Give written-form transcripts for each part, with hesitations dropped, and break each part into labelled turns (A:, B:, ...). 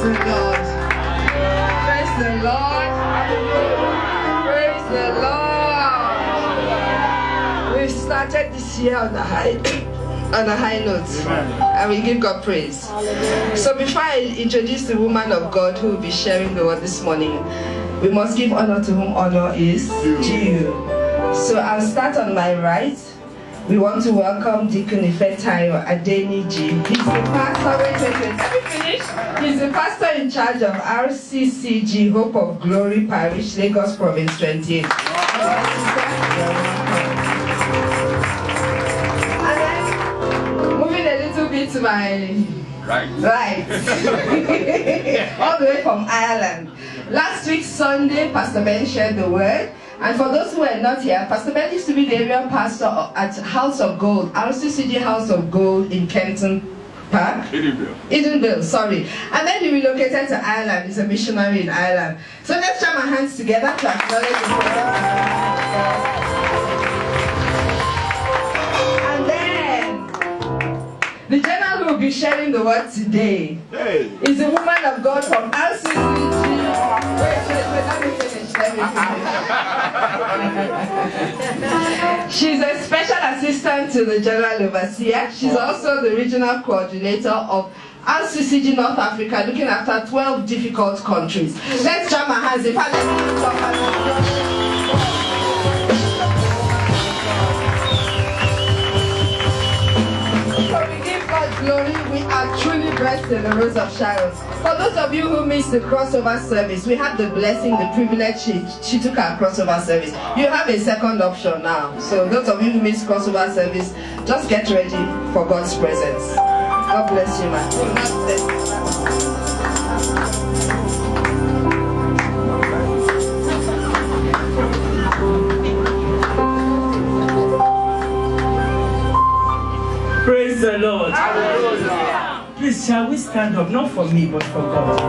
A: the Lord. Praise the Lord. Praise the Lord. We've started this year on a high note. And we give God praise. So before I introduce the woman of God who will be sharing the word this morning, we must give honor to whom honor is due. So I'll start on my right. We want to welcome Deacon Ifetayo Adeniji. He's the pastor, wait, let me finish. He's the pastor in charge of RCCG Hope of Glory Parish, Lagos Province 28. And then, moving a little bit to my right. All the way from Ireland. Last week, Sunday, Pastor Ben shared the word. And for those who are not here, Pastor Ben used to be the area pastor at House of Gold, RCCG House of Gold in Kenton Park? Edenville, sorry. And then he relocated to Ireland. He's a missionary in Ireland. So let's join our hands together to acknowledge the presence. And then, the general who will be sharing the word today is a woman of God from RCCG. Wait, let me finish. She's a special assistant to the general overseer. She's also the regional coordinator of RCCG North Africa, looking after 12 difficult countries. Let's jam our hands. In fact, let's glory, we are truly blessed in the Rose of Sharon. For those of you who missed the crossover service, we had the blessing, the privilege, she took our crossover service. You have a second option now. So those of you who missed crossover service, just get ready for God's presence. God bless you, man.
B: Praise the Lord. Please, shall we stand up? Not for me, but for God.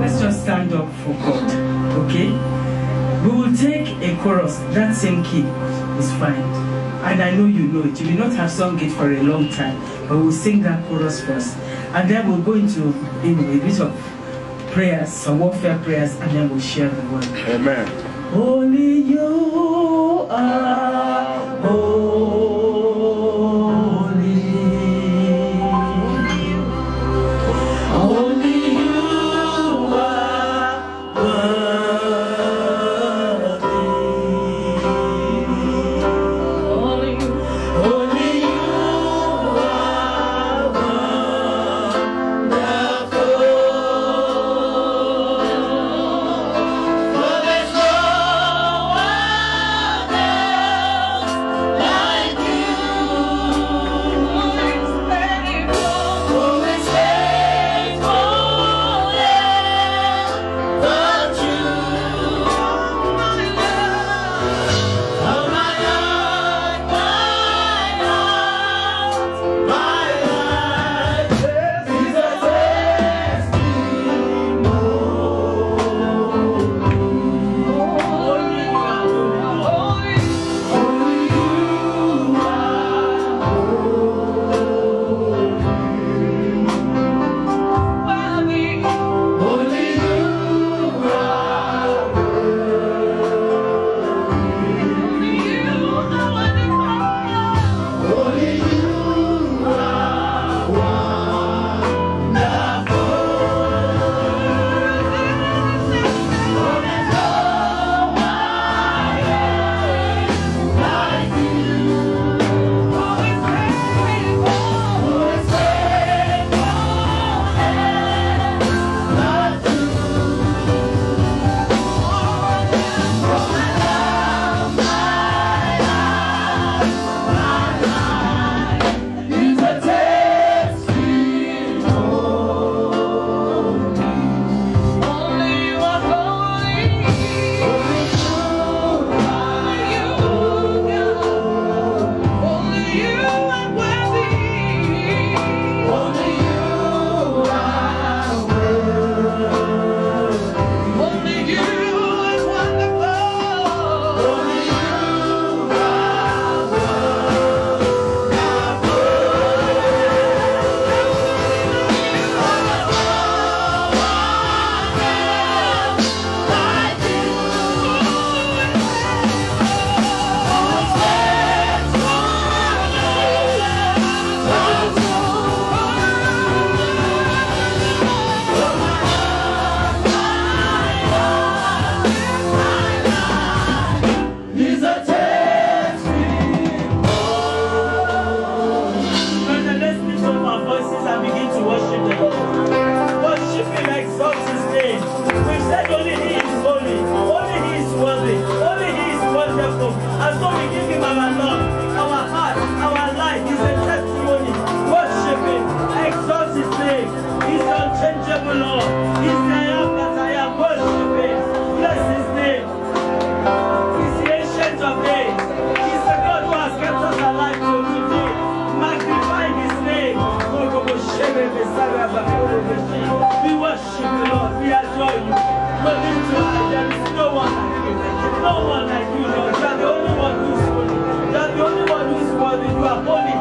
B: Let's just stand up for God. Okay? We will take a chorus. That same key is fine. And I know you know it. You will not have sung it for a long time. But we'll sing that chorus first. And then we'll go into a bit of prayers, some warfare prayers, and then we'll share the word.
C: Amen.
B: Only you are holy.
D: Love
B: We worship you, Lord. We adore you. We lift you high. There is no one like you. No one like you, Lord. You are the only one who is holy. You are the only one who is worthy. You are holy.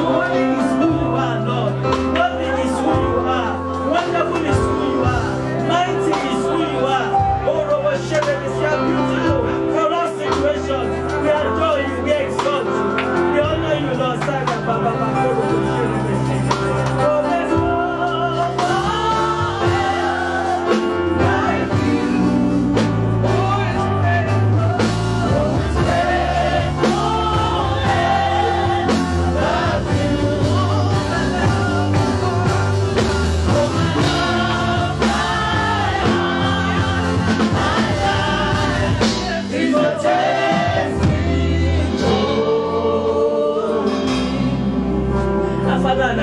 B: Holy is who you are, Lord. Worthy is who you are. Wonderful is who you are. Mighty is who you are. Oh, Robert Shepherd is your beautiful. For all situations, we adore you. We exalt you. We honor you, Lord. Saga Baba Baba.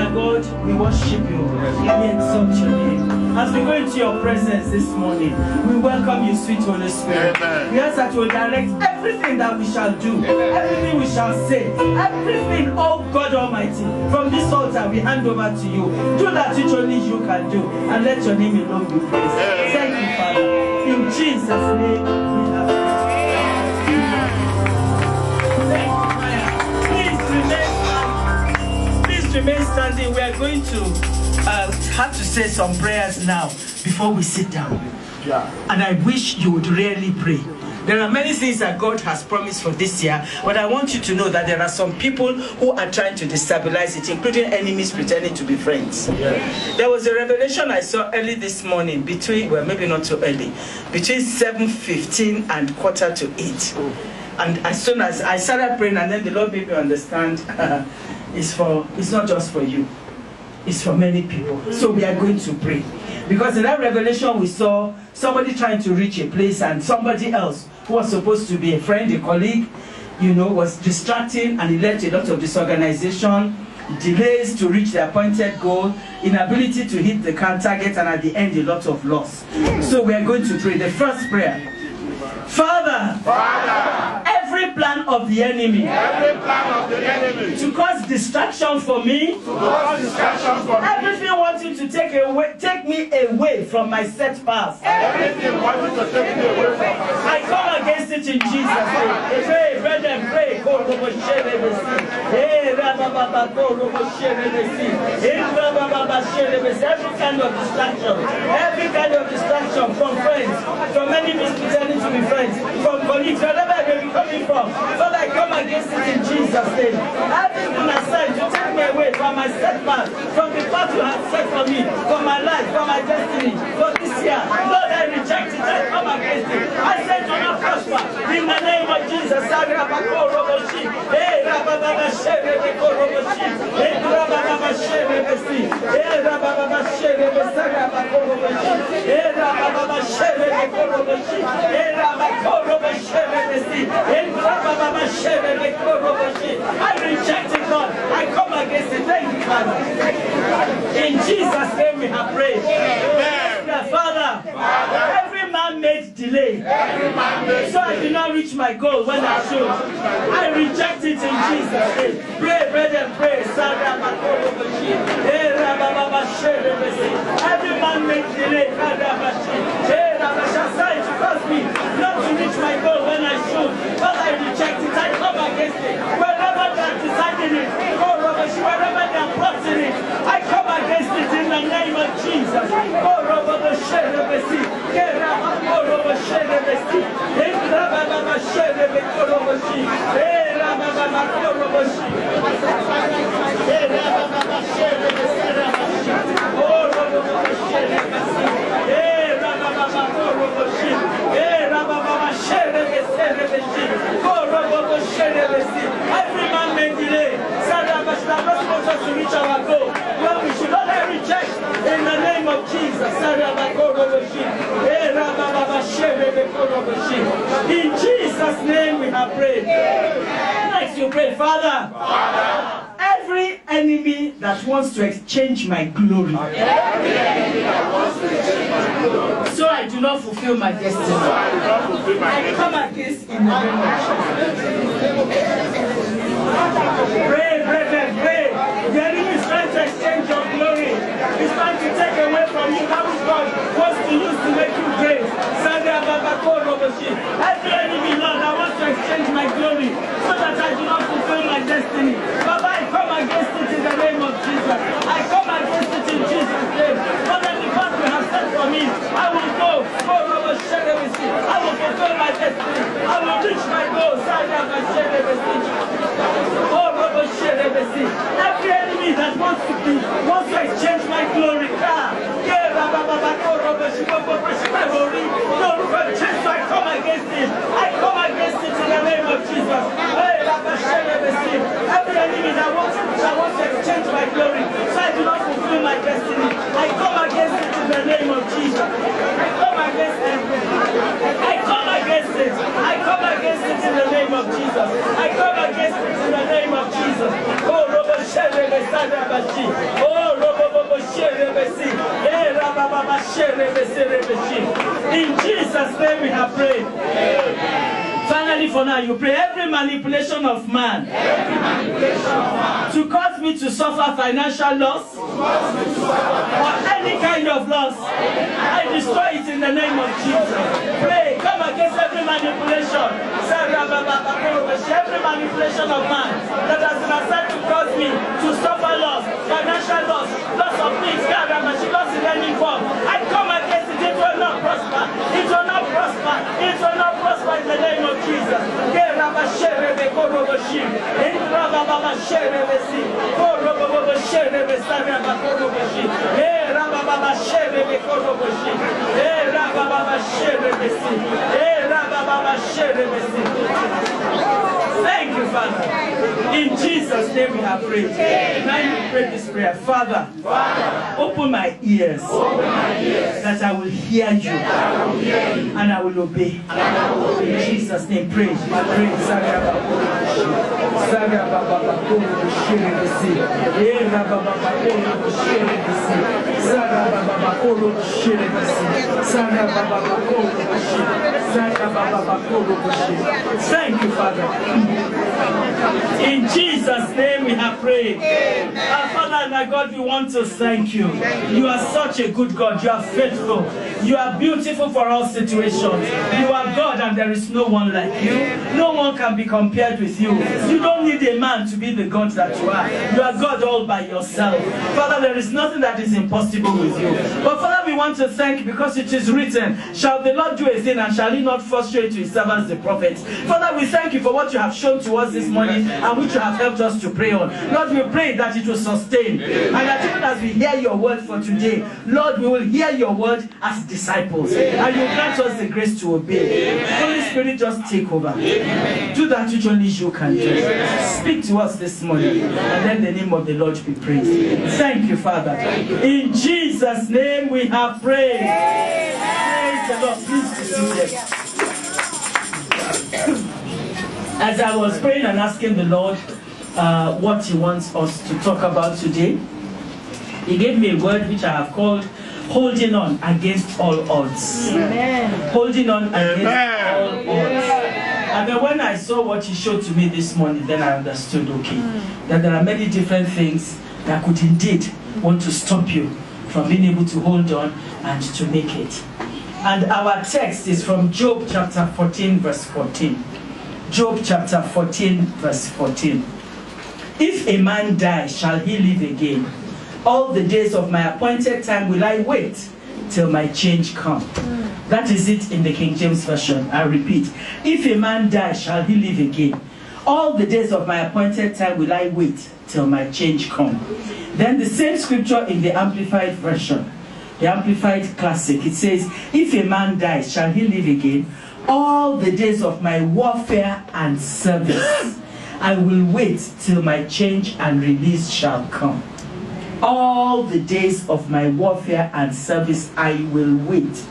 B: God, we worship you. We exalt your name. As we go into your presence this morning, we welcome you, sweet Holy Spirit. Amen. We ask that you will direct everything that we shall do, everything we shall say, everything, oh God Almighty, from this altar we hand over to you. Do that which only you can do, and let your name alone be praised. Thank you, Father. In Jesus' name, we have remain standing. We are going to have to say some prayers now before we sit down. And I wish you would really pray. There are many things that God has promised for this year, but I want you to know that there are some people who are trying to destabilize it, including enemies pretending to be friends. There was a revelation I saw early this morning between, well, maybe not so early, between 7:15 and 7:45. And as soon as I started praying, and then the Lord made me understand, it's not just for you, it's for many people. So we are going to pray, because in that revelation we saw somebody trying to reach a place, and somebody else who was supposed to be a friend, a colleague, was distracting, and it led to a lot of disorganization, delays to reach the appointed goal, inability to hit the target, and at the end a lot of loss. So we are going to pray. The first prayer: Father, every plan of the enemy, to cause distraction for me, everything wanting to take me away from my set path, I come against it in Jesus' name. Pray, brethren, pray. Every kind of distraction from friends, from enemies pretending to be friends, from colleagues, wherever I may be coming from, Father, I come against it in Jesus' name. Everything assigned to take me away from my set path, from the path you have set for me, for my life, for my destiny, for this year, Lord, I reject it. I come against it. I say do not prosper in the name of Jesus. I reject it, Lord. I come against it. Thank you, Father. In Jesus' name we have prayed. Father, every man-made delay, so I do not reach my goal when I should, I reject it in Jesus' name. Pray, brethren, pray. Every man-made delay, trying to cause me not to reach my goal when I should, but I reject it. I come against it. Wherever they are deciding it, wherever they are plotting it, I come against it in the name of Jesus. Every man may delay. To reach our goal, well, we should not reject in the name of Jesus. In Jesus' name we have prayed. Next you pray, Father, every enemy that wants to exchange my glory, so I do not fulfill my destiny, I come against in the name of Jesus. Pray, brethren, pray. The enemy is trying to exchange your glory. He's trying to also exchange my glory. No, change, so I come against it. I come against it in the name of Jesus. Every enemy that wants to exchange my glory, so I do not fulfill my destiny. I come against it in the name of Jesus. I come against it. I come against it. I come against it in the name of Jesus. I come against it in the name of Jesus. Oh, Robo Shere Besadabashi. Oh, Robo Shere Besi. Eh, Rababa Shere Besi. In Jesus' name we have prayed. Finally, for now, you pray every manipulation of man to cause me to suffer financial loss or any kind of loss. I destroy it in the name of Jesus. Pray, come against every manipulation. Every manipulation of man that has been assigned to cause me to suffer loss, financial loss, loss of things, loss in any form. I come against it. It will not prosper. It will not prosper. It will not prosper in the name of Jesus. Thank you, Father. In Jesus' name we have prayed. Now you pray this prayer. Father, open my ears that I will hear you and I will obey. In Jesus' name, pray. Thank you, Father. In Jesus' name we have prayed. Our Father and our God, we want to thank you. You are such a good God. You are faithful. You are beautiful for all situations. You are God and there is no one like you. No one can be compared with you. You don't need a man to be the God that you are. You are God all by yourself. Father, there is nothing that is impossible with you. But Father, we want to thank you because it is written, shall the Lord do a thing and shall he not frustrate to his servants the prophets? Father, we thank you for what you have shown to us this morning and which you have helped us to pray on. Lord, we pray that it will sustain. And that even as we hear your word for today, Lord, we will hear your word as disciples. And you grant us the grace to obey. Holy Spirit, just take over. Do that which only you can do. Speak to us this morning. And let the name of the Lord be praised. Thank you, Father. In Jesus' name we have prayed. Praise the Lord. Please be seated. As I was praying and asking the Lord what he wants us to talk about today, he gave me a word which I have called holding on against all odds. Amen. Holding on against all odds. And then when I saw what he showed to me this morning, then I understood, okay, that there are many different things that could indeed want to stop you from being able to hold on and to make it. And our text is from Job chapter 14, verse 14. Job chapter 14, verse 14. If a man die, shall he live again? All the days of my appointed time will I wait till my change come. That is it in the King James Version. I repeat. If a man die, shall he live again? All the days of my appointed time will I wait till my change come. Then the same scripture in the Amplified Version, the Amplified Classic, it says, if a man dies, shall he live again? All the days of my warfare and service, I will wait till my change and release shall come. All the days of my warfare and service, I will wait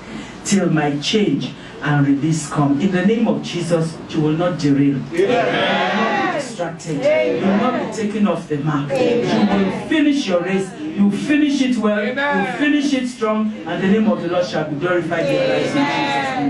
B: till my change and release come. In the name of Jesus, you will not derail. You will not be distracted. You will not be taken off the mark. You will finish your race. You will finish it well. You will finish it strong. And the name of the Lord shall be glorified in your lives in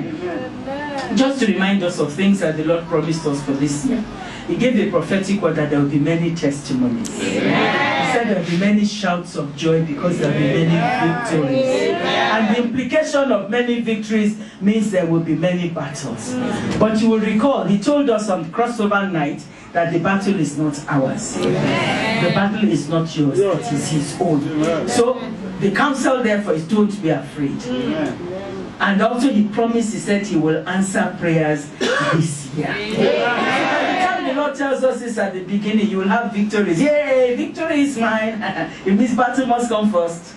B: Jesus' name. Just to remind us of things that the Lord promised us for this year. He gave a prophetic word that there will be many testimonies. Amen. He said there will be many shouts of joy because there will be many victories. Amen. And the implication of many victories means there will be many battles. But you will recall, he told us on crossover night that the battle is not ours. Amen. The battle is not yours, it is his own. Amen. So the counsel therefore is don't be afraid. Amen. And also he promised, he said he will answer prayers this year. Amen. The Lord tells us this at the beginning, you will have victories. Yay, victory is mine. If this battle must come first.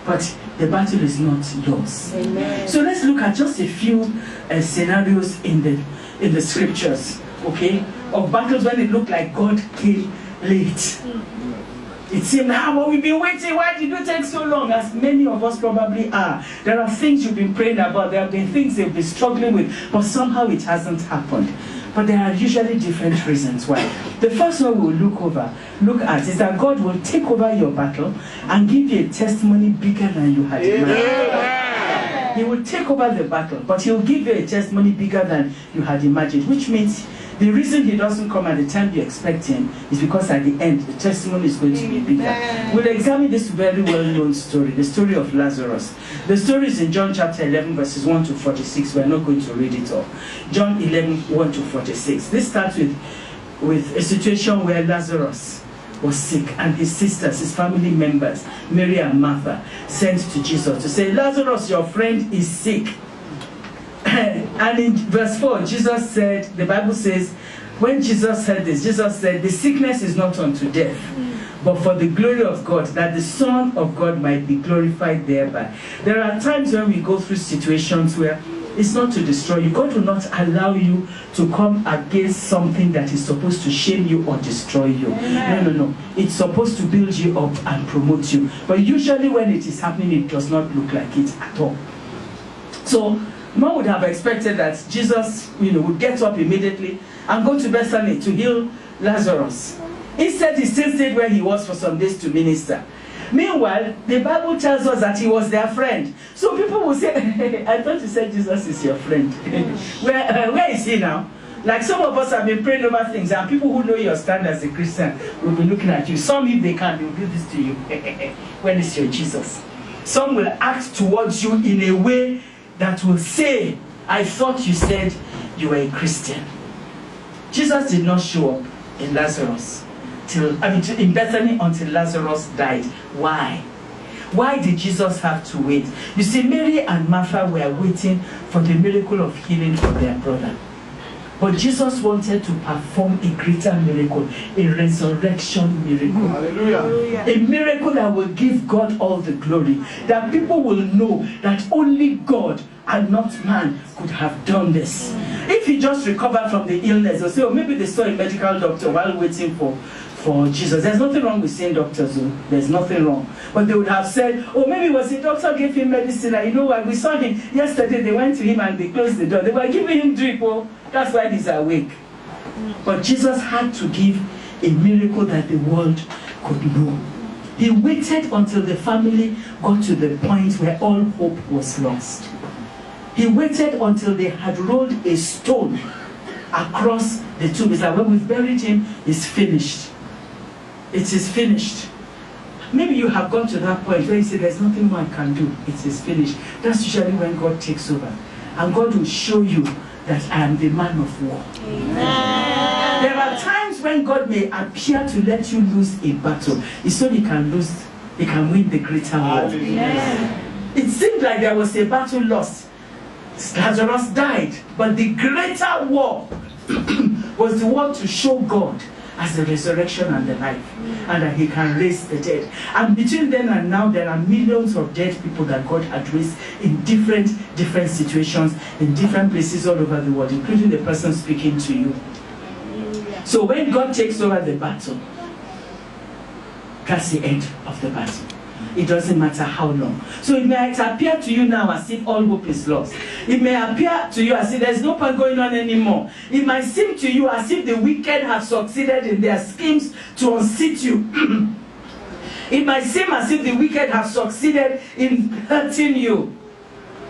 B: But the battle is not yours. Amen. So let's look at just a few scenarios in the scriptures, okay, of battles when it looked like God came late. It seemed, but we've been waiting. Why did it take so long? As many of us probably are. There are things you've been praying about. There have been things you've been struggling with, but somehow it hasn't happened. But there are usually different reasons why. The first one we'll look at is that God will take over your battle and give you a testimony bigger than you had imagined. He will take over the battle, but he'll give you a testimony bigger than you had imagined, which means the reason he doesn't come at the time you expect him is because at the end, the testimony is going to be bigger. We'll examine this very well-known story, the story of Lazarus. The story is in John chapter 11, verses 1 to 46. We're not going to read it all. John 11, 1 to 46. This starts with a situation where Lazarus was sick, and his sisters, his family members, Mary and Martha, sent to Jesus to say, Lazarus, your friend, is sick. And in verse 4, Jesus said, the Bible says, when Jesus heard this, Jesus said, the sickness is not unto death, but for the glory of God, that the Son of God might be glorified thereby. There are times when we go through situations where it's not to destroy you. God will not allow you to come against something that is supposed to shame you or destroy you. No. It's supposed to build you up and promote you. But usually when it is happening, it does not look like it at all. So one would have expected that Jesus, would get up immediately and go to Bethany to heal Lazarus. Instead, he still stayed where he was for some days to minister. Meanwhile, the Bible tells us that he was their friend. So people will say, I thought you said Jesus is your friend. Where is he now? Like some of us have been praying over things, and people who know your stand as a Christian will be looking at you. Some, if they can, they will do this to you. When is your Jesus? Some will act towards you in a way that will say, I thought you said you were a Christian. Jesus did not show up in Bethany until Lazarus died. Why? Why did Jesus have to wait? You see, Mary and Martha were waiting for the miracle of healing for their brother. But Jesus wanted to perform a greater miracle, a resurrection miracle. Hallelujah. A miracle that will give God all the glory. That people will know that only God and not man could have done this. If he just recovered from the illness, they'll say, maybe they saw a medical doctor while waiting for Jesus. There's nothing wrong with seeing doctors, there's nothing wrong. But they would have said, maybe it was the doctor gave him medicine, and what, we saw him yesterday, they went to him and they closed the door. They were giving him drip, that's why he's awake. But Jesus had to give a miracle that the world could know. He waited until the family got to the point where all hope was lost. He waited until they had rolled a stone across the tomb. It's like, when we've buried him, it's finished. It is finished. Maybe you have gone to that point where you say, there's nothing more I can do. It is finished. That's usually when God takes over. And God will show you that I am the man of war. Amen. There are times when God may appear to let you lose a battle. It's so he can win the greater war. Amen. It seemed like there was a battle lost. Lazarus died. But the greater war was the one to show God as the resurrection and the life, and that he can raise the dead. And between then and now, there are millions of dead people that God had raised in different situations, in different places all over the world, including the person speaking to you. So when God takes over the battle, that's the end of the battle. It doesn't matter how long. So it might appear to you now as if all hope is lost. It may appear to you as if there's no point going on anymore. It might seem to you as if the wicked have succeeded in their schemes to unseat you. It might seem as if the wicked have succeeded in hurting you.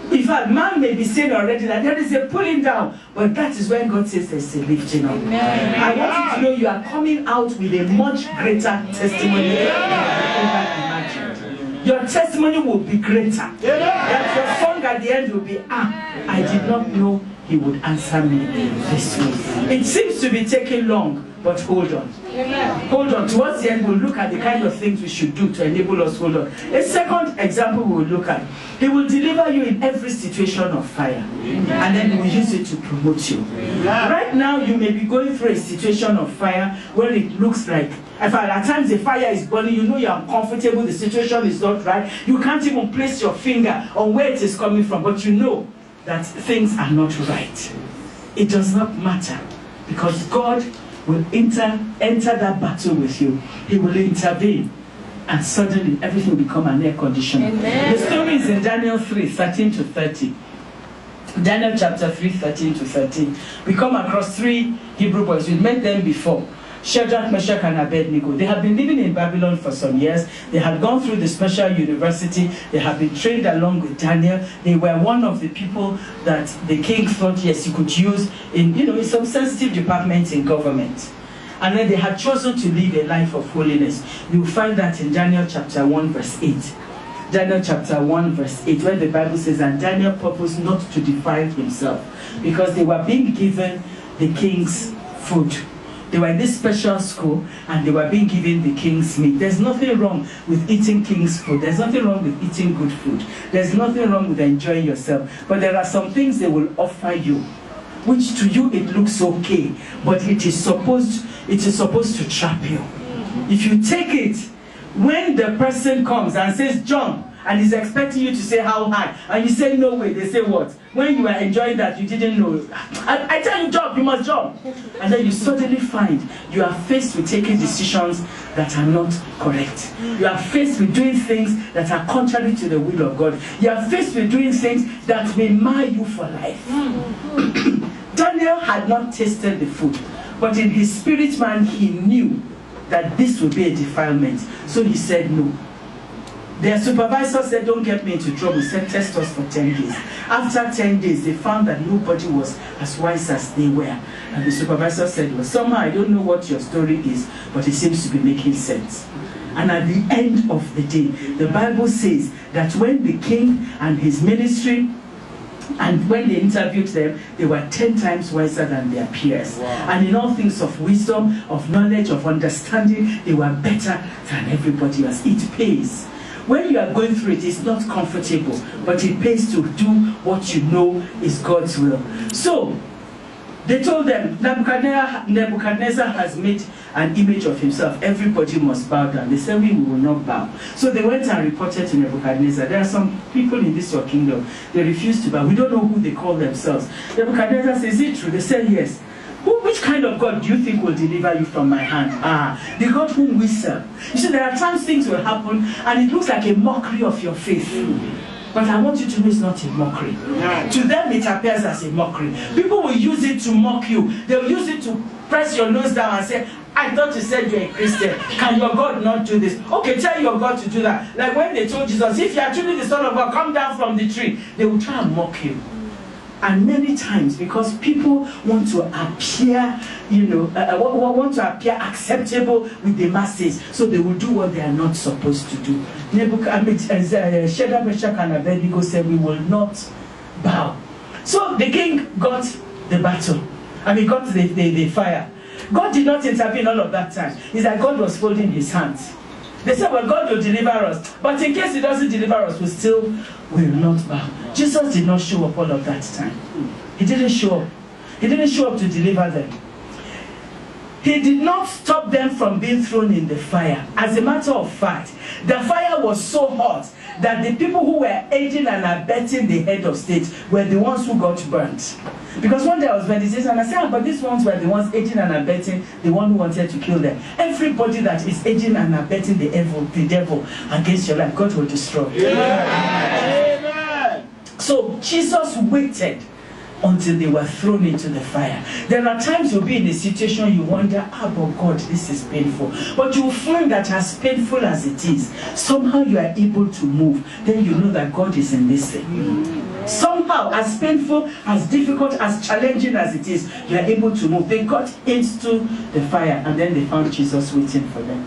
B: In fact, man may be saying already that there is a pulling down, but that is when God says there's a lifting up. Amen. I want you to know you are coming out with a much greater testimony than you ever imagined. Your testimony will be greater. That your song at the end will be, I did not know he would answer me this way. It seems to be taking long, But hold on. Amen. Hold on. Towards the end, we'll look at the kind of things we should do to enable us hold on. A second example we'll look at. He will deliver you in every situation of fire. Amen. And then he will use it to promote you. Amen. Right now, you may be going through a situation of fire where it looks like, in fact, at times the fire is burning, you know you're uncomfortable, the situation is not right. You can't even place your finger on where it is coming from, but you know that things are not right. It does not matter, because God will enter that battle with you. He will intervene, and suddenly everything will become an air conditioner. Amen. The story is in Daniel 3, 13 to 30. Daniel chapter 3, 13 to 13. We come across 3 Hebrew boys. We've met them before. Shadrach, Meshach, and Abednego. They have been living in Babylon for some years. They had gone through the special university. They have been trained along with Daniel. They were one of the people that the king thought, yes, he could use in some sensitive departments in government. And then they had chosen to live a life of holiness. You will find that in Daniel chapter 1, verse 8. Daniel chapter 1, verse 8, when the Bible says, and Daniel purposed not to defile himself, because they were being given the king's food. They were in this special school, and they were being given the king's meat. There's nothing wrong with eating king's food. There's nothing wrong with eating good food. There's nothing wrong with enjoying yourself. But there are some things they will offer you, which to you it looks okay, but it is supposed to trap you. If you take it, when the person comes and says, John, and he's expecting you to say how high, and you say no way, they say what? When you were enjoying that, you didn't know. I tell you, jump, you must jump. And then you suddenly find you are faced with taking decisions that are not correct. You are faced with doing things that are contrary to the will of God. You are faced with doing things that may mar you for life. Daniel had not tasted the food, but in his spirit man, he knew that this would be a defilement. So he said no. Their supervisor said, don't get me into trouble. He said, test us for 10 days. After 10 days, they found that nobody was as wise as they were. And the supervisor said, well, somehow I don't know what your story is, but it seems to be making sense. And at the end of the day, the Bible says that when the king and his ministry, and when they interviewed them, they were 10 times wiser than their peers. Wow. And in all things of wisdom, of knowledge, of understanding, they were better than everybody else. It pays. When you are going through it, it's not comfortable, but it pays to do what you know is God's will. So, they told them, Nebuchadnezzar has made an image of himself. Everybody must bow down. They said, we will not bow. So they went and reported to Nebuchadnezzar. There are some people in this your kingdom, they refuse to bow. We don't know who they call themselves. Nebuchadnezzar says, is it true? They said, yes. Which kind of God do you think will deliver you from my hand? The God whom we serve. You see, there are times things will happen, and it looks like a mockery of your faith. But I want you to know it's not a mockery. To them, it appears as a mockery. People will use it to mock you. They'll use it to press your nose down and say, I thought you said you're a Christian. Can your God not do this? Okay, tell your God to do that. Like when they told Jesus, if you are truly the Son of God, come down from the tree. They will try and mock you. And many times, because people want to appear, want to appear acceptable with the masses, so they will do what they are not supposed to do. Shadrach, Meshach, and Abednego said, we will not bow. So the king got the battle. Got the fire. God did not intervene all of that time. It's like God was folding his hands. They said, well, God will deliver us. But in case he doesn't deliver us, we still will not bow. Jesus did not show up all of that time. He didn't show up. He didn't show up to deliver them. He did not stop them from being thrown in the fire. As a matter of fact, the fire was so hot that the people who were aiding and abetting the head of state were the ones who got burnt. Because one day I was meditating and I said, but these ones were the ones aiding and abetting the one who wanted to kill them. Everybody that is aiding and abetting the devil against your life, God will destroy. Amen. So Jesus waited until they were thrown into the fire. There are times you'll be in a situation you wonder, but God, this is painful. But you will find that as painful as it is, somehow you are able to move. Then you know that God is in this thing. Somehow, as painful, as difficult, as challenging as it is, you are able to move. They got into the fire, and then they found Jesus waiting for them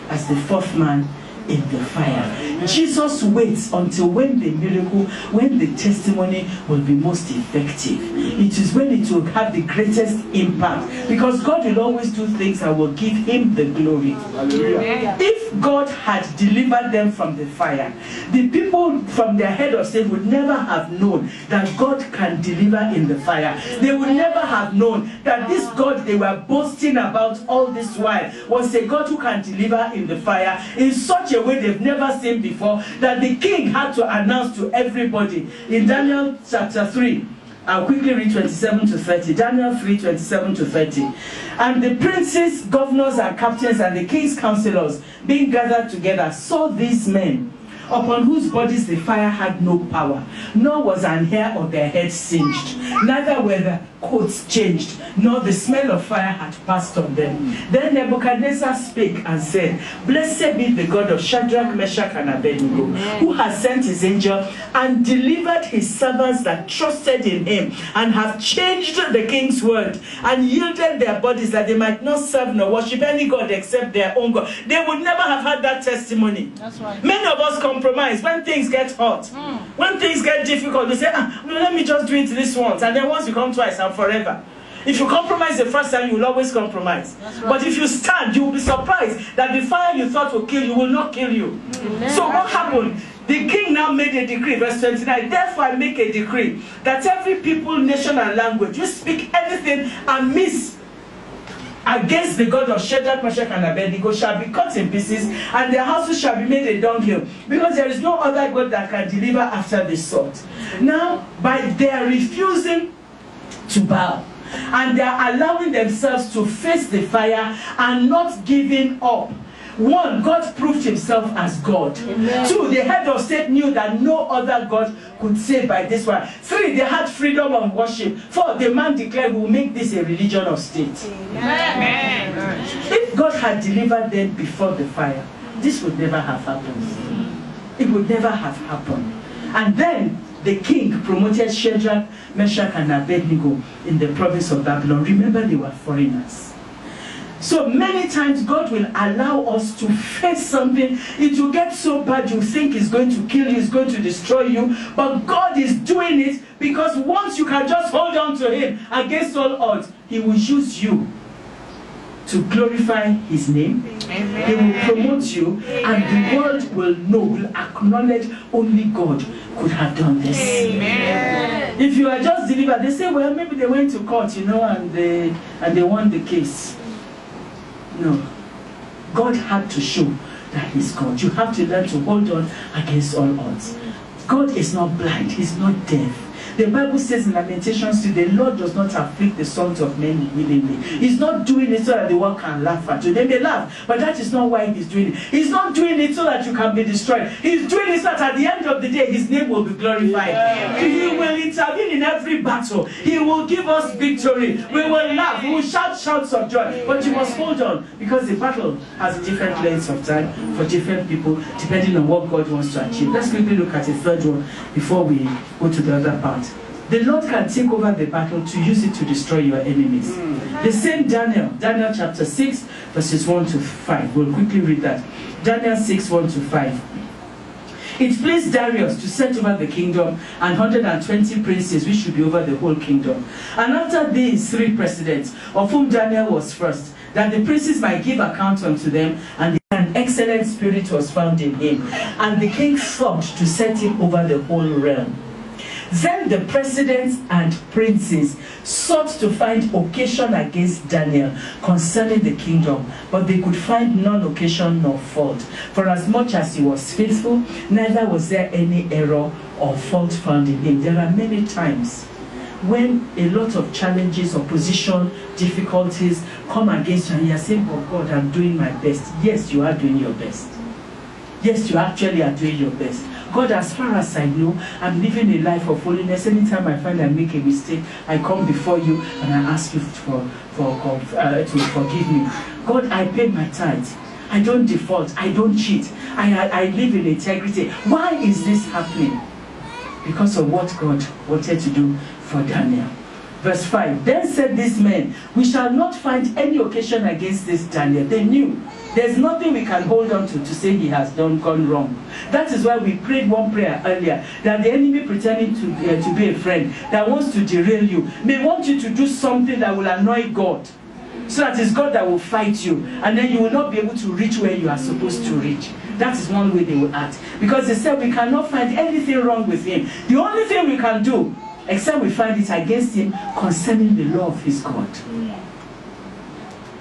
B: as the fourth man in the fire. Jesus waits until when the miracle, when the testimony will be most effective. It is when it will have the greatest impact, because God will always do things that will give him the glory. Hallelujah. If God had delivered them from the fire, the people from their head of state would never have known that God can deliver in the fire. They would never have known that this God they were boasting about all this while was a God who can deliver in the fire in such a way they've never seen before, that the king had to announce to everybody. In Daniel chapter 3, I'll quickly read 27 to 30. Daniel 3, 27 to 30. And the princes, governors, and captains, and the king's counselors, being gathered together, saw these men, upon whose bodies the fire had no power, nor was an hair of their head singed, neither were their coats changed, nor the smell of fire had passed on them. Then Nebuchadnezzar spake and said, Blessed be the God of Shadrach, Meshach, and Abednego, who has sent his angel and delivered his servants that trusted in him, and have changed the king's word, and yielded their bodies that they might not serve nor worship any God except their own God. They would never have had that testimony. That's right. Many of us compromise when things get hot. When things get difficult, we say, no, let me just do it this once, and then once you come twice and forever. If you compromise the first time, you will always compromise. Right. But if you stand, you will be surprised that the fire you thought would kill you will not kill you. So what happened? The king now made a decree, verse 29, therefore I make a decree that every people, nation, and language, you speak anything amiss against the God of Shadrach, Meshach, and Abednego shall be cut in pieces, and their houses shall be made a dunghill, because there is no other God that can deliver after this sort. Now, by their refusing to bow, and they are allowing themselves to face the fire and not giving up. One, God proved himself as God. Amen. Two, the head of state knew that no other God could save by this one. Three, they had freedom of worship. Four, the man declared, we will make this a religion of state. Amen. If God had delivered them before the fire, this would never have happened. It would never have happened. And then the king promoted Shadrach, Meshach, and Abednego in the province of Babylon. Remember, they were foreigners. So many times God will allow us to face something. It will get so bad you think it's going to kill you, it's going to destroy you. But God is doing it because once you can just hold on to him against all odds, he will use you to glorify his name. Amen. He will promote you. And the world will know, will acknowledge only God could have done this. Amen. If you are just delivered, they say, well, maybe they went to court, and they won the case. No. God had to show that he's God. You have to learn to hold on against all odds. God is not blind. He's not deaf. The Bible says in Lamentations 2, the Lord does not afflict the sons of men willingly. He's not doing it so that the world can laugh at you. They may laugh, but that is not why he's doing it. He's not doing it so that you can be destroyed. He's doing it so that at the end of the day, his name will be glorified. Yeah. He will intervene in every battle. He will give us victory. We will laugh. We will shout shouts of joy. But you must hold on, because the battle has different lengths of time for different people, depending on what God wants to achieve. Let's quickly look at a third one before we go to the other part. The Lord can take over the battle to use it to destroy your enemies. The same Daniel chapter 6, verses 1 to 5. We'll quickly read that. Daniel 6, 1 to 5. It pleased Darius to set over the kingdom and 120 princes which should be over the whole kingdom. And after these 3 presidents, of whom Daniel was first, that the princes might give account unto them, and an excellent spirit was found in him. And the king thought to set him over the whole realm. Then the presidents and princes sought to find occasion against Daniel concerning the kingdom, but they could find none occasion nor fault. For as much as he was faithful, neither was there any error or fault found in him. There are many times when a lot of challenges, opposition, difficulties come against you, and you are saying, oh God, I'm doing my best. Yes, you are doing your best. Yes, you actually are doing your best. God, as far as I know, I'm living a life of holiness. Anytime I find I make a mistake, I come before you and I ask you to forgive me. God, I pay my tithe. I don't default. I don't cheat. I live in integrity. Why is this happening? Because of what God wanted to do for Daniel. Verse 5, then said these men, we shall not find any occasion against this Daniel. They knew There's nothing we can hold on to say he has gone wrong. That is why we prayed one prayer earlier, that the enemy pretending to be a friend that wants to derail you may want you to do something that will annoy God, so that it's God that will fight you, and then you will not be able to reach where you are supposed to reach. That is one way they will act. Because they said we cannot find anything wrong with him. The only thing we can do, except we find it against him concerning the law of his God.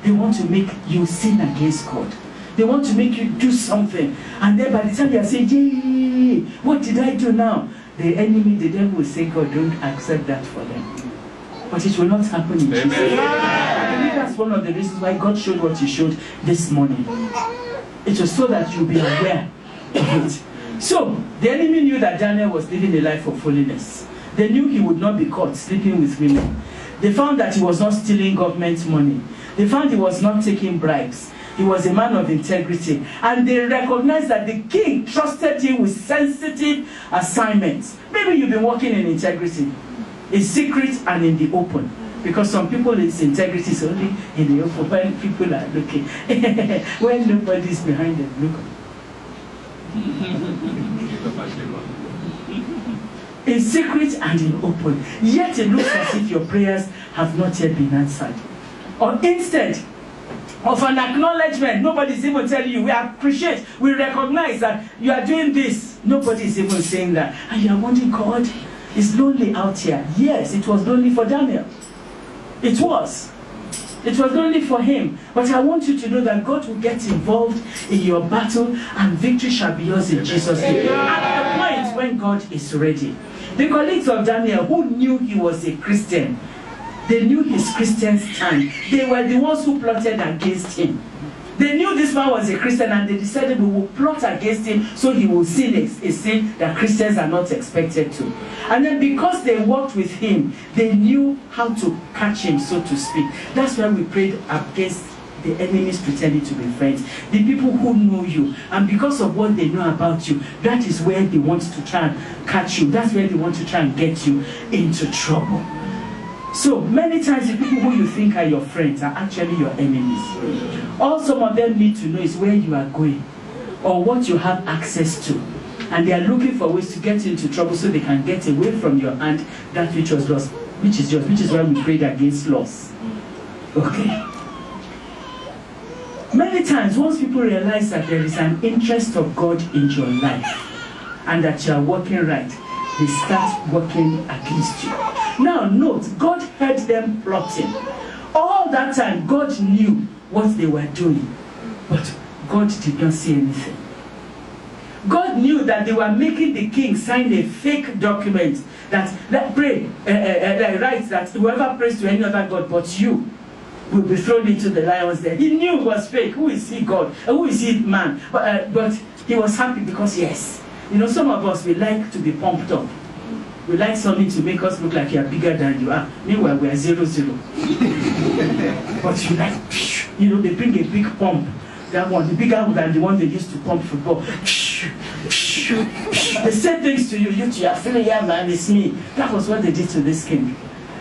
B: They want to make you sin against God. They want to make you do something. And then by the time you are saying, yay, what did I do now? The enemy, the devil will say, God, don't accept that for them. But it will not happen in Jesus' name. I believe that's one of the reasons why God showed what he showed this morning. It was so that you'll be aware of it. So, the enemy knew that Daniel was living a life of holiness. They knew he would not be caught sleeping with women. They found that he was not stealing government money. They found he was not taking bribes. He was a man of integrity. And they recognized that the king trusted him with sensitive assignments. Maybe you've been working in integrity, in secret and in the open. Because some people, its integrity is only in the open when people are looking. When nobody's behind them, look. In secret and in open. Yet it looks as if your prayers have not yet been answered. Or instead of an acknowledgement, nobody's even telling you, we appreciate, we recognize that you are doing this. Nobody's even saying that. And you are wondering, God, it's lonely out here. Yes, it was lonely for Daniel. It was. It was lonely for him. But I want you to know that God will get involved in your battle and victory shall be yours in Jesus' name. At the point when God is ready. The colleagues of Daniel who knew he was a Christian, they knew his Christian stand. They were the ones who plotted against him. They knew this man was a Christian and they decided we will plot against him so he will sin a sin that Christians are not expected to. And then because they worked with him, they knew how to catch him, so to speak. That's why we prayed against the enemies pretending to be friends. The people who know you, and because of what they know about you, that is where they want to try and catch you. That's where they want to try and get you into trouble. So many times the people who you think are your friends are actually your enemies. All some of them need to know is where you are going or what you have access to. And they are looking for ways to get into trouble so they can get away from your hand that which was lost, which is yours, which is why we prayed against loss. Okay. Many times once people realize that there is an interest of God in your life and that you are working right, they start working against you. Now note, God heard them plotting. All that time, God knew what they were doing. But God did not see anything. God knew that they were making the king sign a fake document that writes that whoever prays to any other God but you will be thrown into the lions den. He knew it was fake. Who is he, God? Who is he, man? But he was happy because, yes, you know, some of us, we like to be pumped up. We like something to make us look like you are bigger than you are. Meanwhile, we are 0-0. But you like, you know, they bring a big pump. That one, the bigger than the one they used to pump football. They say things to you, you are feeling, yeah, man, it's me. That was what they did to this king.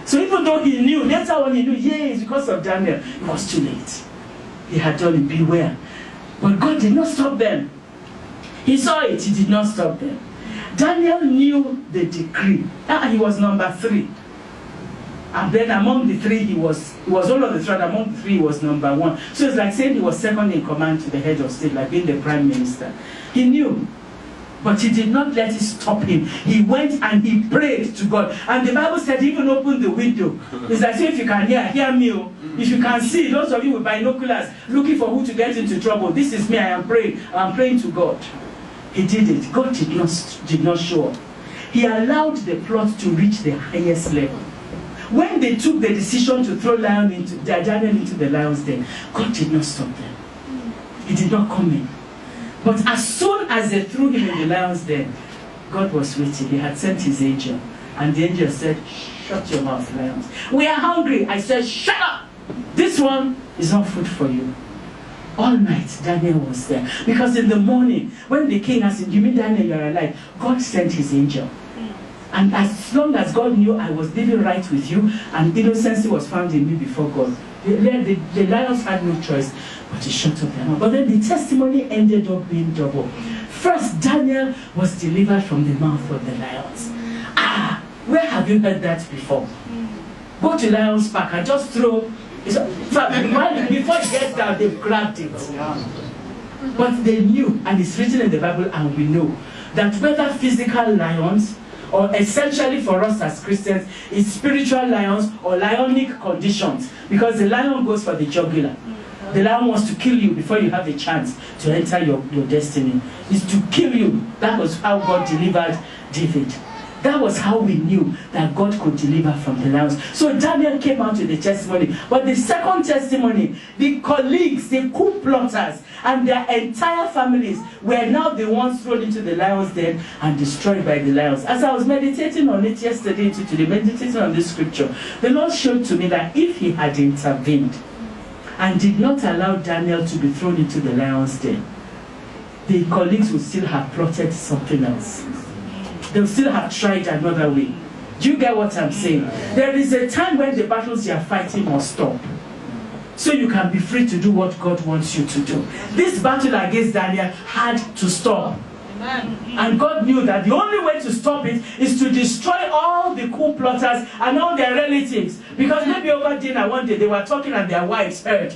B: So even though he knew, later when he knew, yeah, it's because of Daniel, it was too late. He had done it, beware. But God did not stop them. He saw it, he did not stop them. Daniel knew the decree. He was number 3. And then among the 3, he was all of the 3, and among the 3, he was number 1. So it's like saying he was second in command to the head of state, like being the prime minister. He knew. But he did not let it stop him. He went and he prayed to God. And the Bible said he even opened the window. It's like, if you can hear me. If you can see, those of you with binoculars looking for who to get into trouble, this is me, I am praying. I am praying to God. He did it. God did not show up. He allowed the plot to reach the highest level. When they took the decision to throw Daniel into the lion's den, God did not stop them. He did not come in. But as soon as they threw him in the lion's den, God was waiting. He had sent his angel. And the angel said, shut your mouth, lions. We are hungry. I said, shut up. This one is not food for you. All night, Daniel was there. Because in the morning, when the king asked him, you mean Daniel, you are alive? God sent his angel. And as long as God knew I was living right with you, and innocency was found in me before God, the lions had no choice but he shut up their mouth. But then the testimony ended up being double. First, Daniel was delivered from the mouth of the lions. Where have you heard that before? Go to Lion's Park and just throw. Before it gets down, they've grabbed it. But they knew, and it's written in the Bible, and we know, that whether physical lions, or essentially for us as Christians, it's spiritual lions or lionic conditions, because the lion goes for the jugular. The lion wants to kill you before you have a chance to enter your destiny. It's to kill you. That was how God delivered David. That was how we knew that God could deliver from the lions. So Daniel came out with the testimony. But the second testimony, the colleagues, the coup plotters, and their entire families were now the ones thrown into the lion's den and destroyed by the lions. As I was meditating on it yesterday, today, meditating on this scripture, the Lord showed to me that if he had intervened and did not allow Daniel to be thrown into the lion's den, the colleagues would still have plotted something else. They'll still have tried another way. Do you get what I'm saying? There is a time when the battles you are fighting must stop, so you can be free to do what God wants you to do. This battle against Daniel had to stop. Amen. And God knew that the only way to stop it is to destroy all the coup plotters and all their relatives. Because maybe over dinner one day they were talking and their wives heard.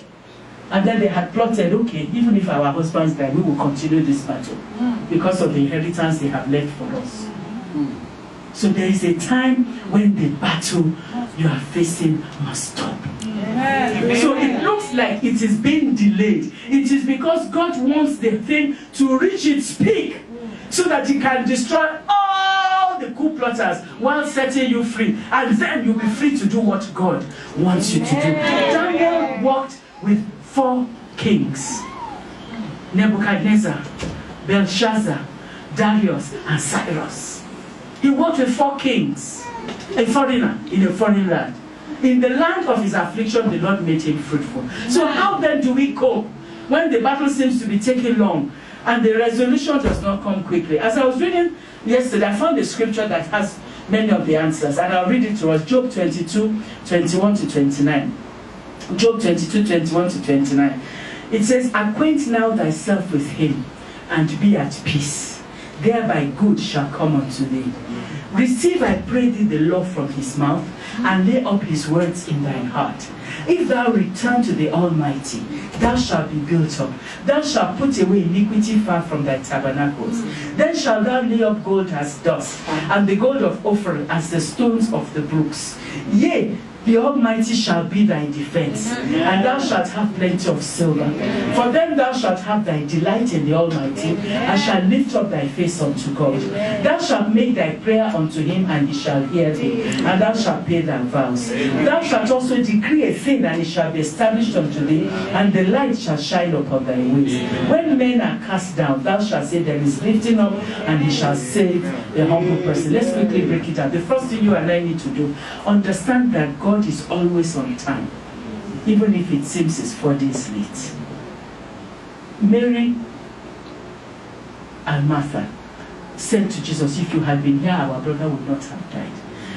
B: And then they had plotted, okay, even if our husbands die, we will continue this battle because of the inheritance they have left for us. So there is a time when the battle you are facing must stop. Amen. So it looks like it is being delayed. It is because God wants the thing to reach its peak so that he can destroy all the coup plotters while setting you free. And then you'll be free to do what God wants you to do. Daniel walked with 4 kings: Nebuchadnezzar, Belshazzar, Darius, and Cyrus. He walked with 4 kings, a foreigner in a foreign land. In the land of his affliction, the Lord made him fruitful. So how then do we cope when the battle seems to be taking long and the resolution does not come quickly? As I was reading yesterday, I found a scripture that has many of the answers, and I'll read it to us. Job 22, 21 to 29. Job 22, 21 to 29. It says, "Acquaint now thyself with him, and be at peace. Thereby good shall come unto thee. Receive, I pray thee, the law from his mouth, and lay up his words in thine heart. If thou return to the Almighty, thou shalt be built up. Thou shalt put away iniquity far from thy tabernacles. Then shalt thou lay up gold as dust, and the gold of Ophir as the stones of the brooks. Yea, the Almighty shall be thy defense, and thou shalt have plenty of silver. For then thou shalt have thy delight in the Almighty, and shalt lift up thy face unto God. Thou shalt make thy prayer unto him, and he shall hear thee, and thou shalt pay thy vows. Thou shalt also decree a thing, and it shall be established unto thee, and the light shall shine upon thy ways. When men are cast down, thou shalt say, there is lifting up, and he shall save a humble person." Let's quickly break it down. The first thing you and I need to do, understand that God is always on time, even if it seems it's 4 days late. Mary and Martha said to Jesus, "If you had been here, our brother would not have died."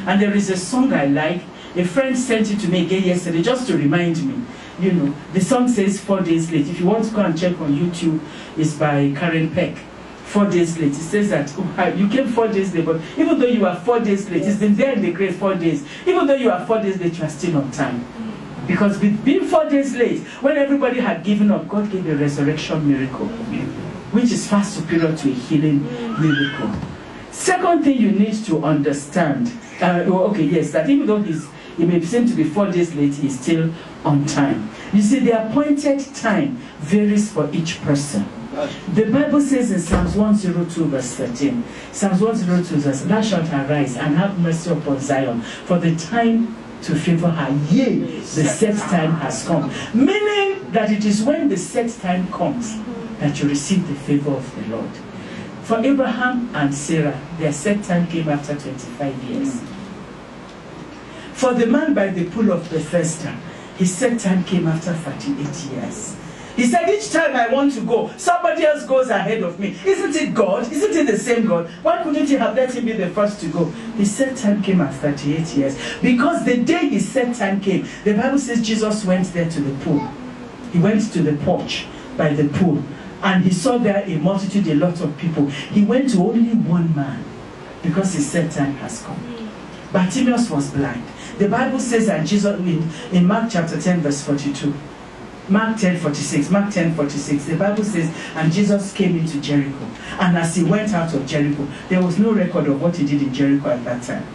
B: And there is a song I like. A friend sent it to me again yesterday just to remind me. You know, the song says 4 days late. If you want to go and check on YouTube, it's by Karen Peck. 4 days late. It says that you came 4 days late, but even though you are 4 days late, it's been there in the grave 4 days. Even though you are 4 days late, you are still on time. Because with being 4 days late, when everybody had given up, God gave a resurrection miracle, which is far superior to a healing miracle. Second thing you need to understand, that even though he may seem to be 4 days late, he's still on time. You see, the appointed time varies for each person. The Bible says in Psalms 102 verse 13, Psalms 102 says, "Thou shalt arise and have mercy upon Zion, for the time to favor her, yea, the set time has come." Meaning that it is when the set time comes that you receive the favor of the Lord. For Abraham and Sarah, their set time came after 25 years. For the man by the pool of Bethesda, his set time came after 38 years. He said, "Each time I want to go, somebody else goes ahead of me." Isn't it God? Isn't it the same God? Why couldn't he have let him be the first to go? His set time came at 38 years. Because the day his set time came, the Bible says Jesus went there to the pool. He went to the porch by the pool, and he saw there a multitude, a lot of people. He went to only one man, because his set time has come. Bartimaeus was blind. The Bible says that Jesus, in Mark chapter 10, verse 42, Mark 10:46, the Bible says, and Jesus came into Jericho. And as he went out of Jericho, there was no record of what he did in Jericho at that time.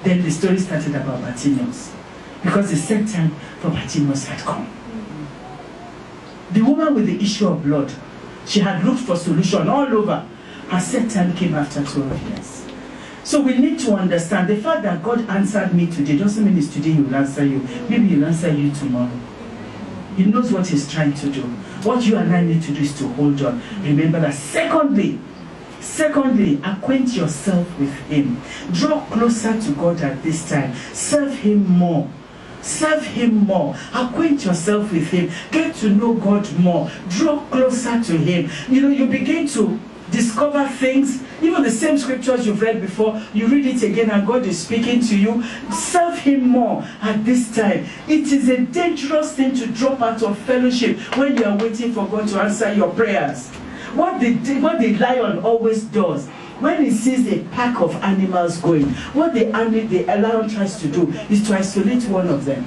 B: Then the story started about Bartimaeus, because the set time for Bartimaeus had come. The woman with the issue of blood, she had looked for solution all over. Her set time came after 12 years. So we need to understand the fact that God answered me today doesn't mean it's today He will answer you. Maybe He'll answer you tomorrow. He knows what He's trying to do. What you and I need to do is to hold on. Remember that. Secondly, acquaint yourself with Him. Draw closer to God at this time. Serve Him more. Serve Him more. Acquaint yourself with Him. Get to know God more. Draw closer to Him. You begin to discover things, even the same scriptures you've read before, you read it again and God is speaking to you. Serve Him more at this time. It is a dangerous thing to drop out of fellowship when you are waiting for God to answer your prayers. What the lion always does, when he sees a pack of animals going, what the lion tries to do is to isolate one of them.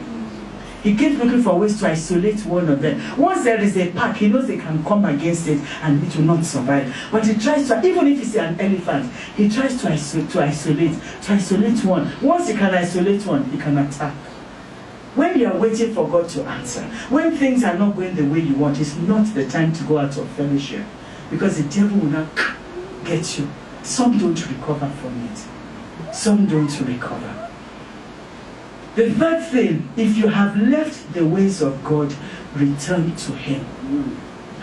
B: He keeps looking for ways to isolate one of them. Once there is a pack, he knows they can come against it and it will not survive. But he tries to, even if it's an elephant, he tries to isolate one. Once he can isolate one, he can attack. When you are waiting for God to answer, when things are not going the way you want, it's not the time to go out of fellowship, because the devil will not get you. Some don't recover from it. Some don't recover. The third thing, if you have left the ways of God, return to Him.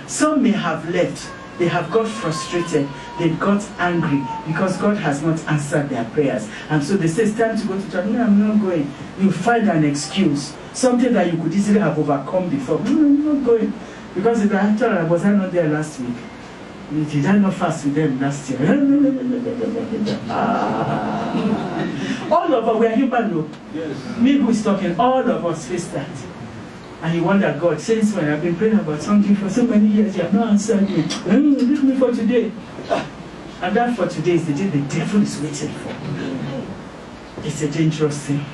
B: Some may have left, they have got frustrated, they got angry because God has not answered their prayers. And so they say, it's time to go to church. No, I'm not going. You find an excuse, something that you could easily have overcome before. No, I'm not going. Because if I told her, was I not there last week? Did I not fast with them last year? All of us, we are human, no? Yes. Me who is talking, all of us face that. And you wonder, God, since when I've been praying about something for so many years, you have not answered me. Leave me for today. And that for today is the day the devil is waiting for. It's a dangerous thing.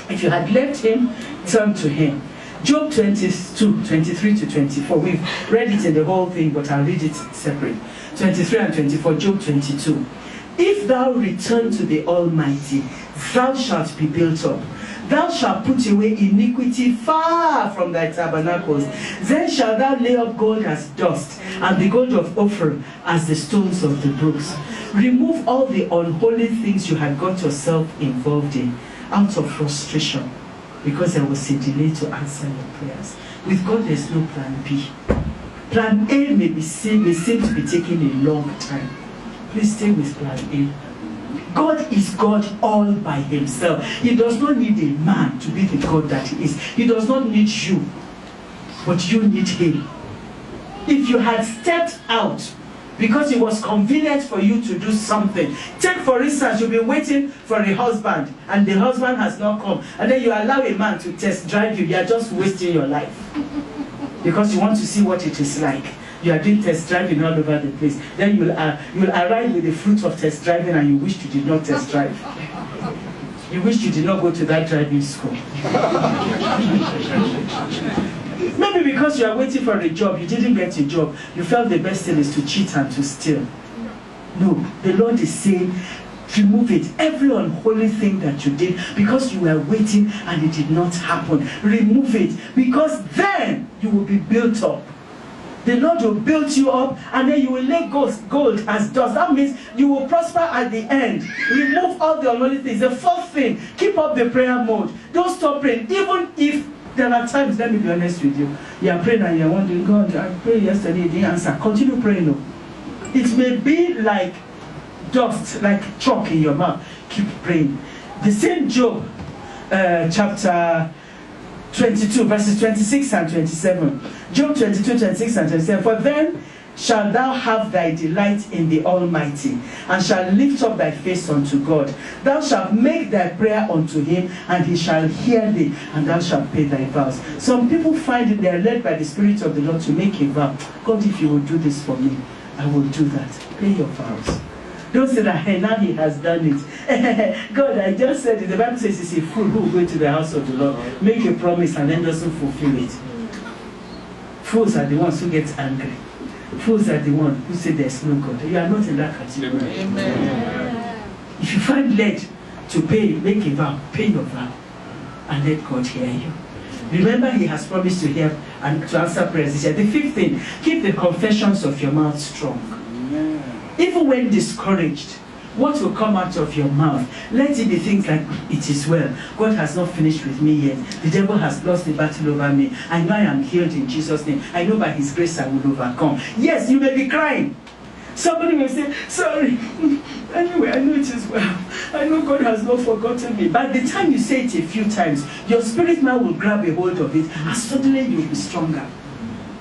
B: If you had left Him, turn to Him. Job 22, 23 to 24. We've read it in the whole thing, but I'll read it separate. 23 and 24, Job 22. If thou return to the Almighty, thou shalt be built up. Thou shalt put away iniquity far from thy tabernacles. Then shalt thou lay up gold as dust, and the gold of Ophir as the stones of the brooks. Remove all the unholy things you had got yourself involved in out of frustration, because there was a delay to answer your prayers. With God, there's no plan B. Plan A may seem to be taking a long time. Please stay with plan A. God is God all by Himself. He does not need a man to be the God that He is. He does not need you, but you need Him. If you had stepped out because it was convenient for you to do something. Take for instance, you've been waiting for a husband and the husband has not come, and then you allow a man to test drive you. You are just wasting your life because you want to see what it is like. You are doing test driving all over the place. Then you'll arrive with the fruit of test driving and you wish you did not test drive. You wish you did not go to that driving school. Maybe because you are waiting for a job, you didn't get a job. You felt the best thing is to cheat and to steal. No, the Lord is saying, remove it. Every unholy thing that you did because you were waiting and it did not happen. Remove it, because then you will be built up. The Lord will build you up, and then you will lay gold as dust. That means you will prosper at the end. Remove all the unholy things. The fourth thing, keep up the prayer mode. Don't stop praying. Even if there are times, let me be honest with you, you are praying and you are wondering, God, I prayed yesterday, He didn't answer. Continue praying. No. It may be like dust, like chalk in your mouth. Keep praying. The same Job, chapter 22, verses 26 and 27. Job 22, 26 and 27. For then shalt thou have thy delight in the Almighty, and shalt lift up thy face unto God. Thou shalt make thy prayer unto him, and he shall hear thee, and thou shalt pay thy vows. Some people find that they are led by the Spirit of the Lord to make a vow. God, if you will do this for me, I will do that. Pay your vows. Don't say that, hey, now he has done it. God, I just said it. The Bible says it's a fool who will go into the house of the Lord, make a promise, and then doesn't fulfill it. Fools are the ones who get angry. Fools are the ones who say there's no God. You are not in that category. Amen. If you find led to pay, make a vow, pay your vow, and let God hear you. Remember, he has promised to hear and to answer prayers. He said, the fifth thing, keep the confessions of your mouth strong. Amen. Even when discouraged, what will come out of your mouth? Let it be things like, it is well. God has not finished with me yet. The devil has lost the battle over me. I know I am healed in Jesus' name. I know by his grace I will overcome. Yes, you may be crying. Somebody may say, sorry. Anyway, I know it is well. I know God has not forgotten me. By the time you say it a few times, your spirit man will grab a hold of it, and suddenly you will be stronger.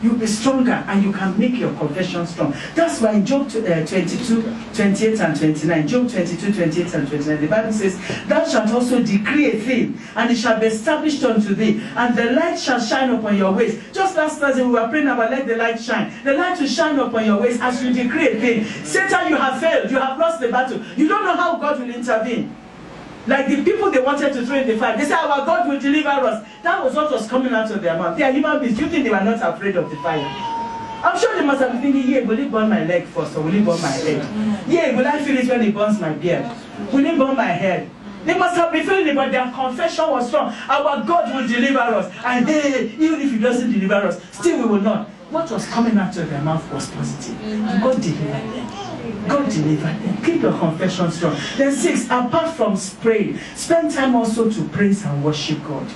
B: You'll be stronger, and you can make your confession strong. That's why in Job 22, 28 and 29, Job 22, 28 and 29, the Bible says, thou shalt also decree a thing, and it shall be established unto thee, and the light shall shine upon your ways. Just last Thursday we were praying about let the light shine. The light will shine upon your ways as you decree a thing. Satan, you have failed. You have lost the battle. You don't know how God will intervene. Like the people they wanted to throw in the fire. They said, our God will deliver us. That was what was coming out of their mouth. They are human beings. You think they were not afraid of the fire? I'm sure they must have been thinking, yeah, will it burn my leg first, or will it burn my head? Yeah, will I feel it when it burns my beard? Will it burn my head? They must have been feeling it, but their confession was strong. Our God will deliver us. And they, even if he doesn't deliver us, still we will not. What was coming out of their mouth was positive. And God delivered them. God delivered them. Keep your confession strong. Then 6, apart from praying, spend time also to praise and worship God.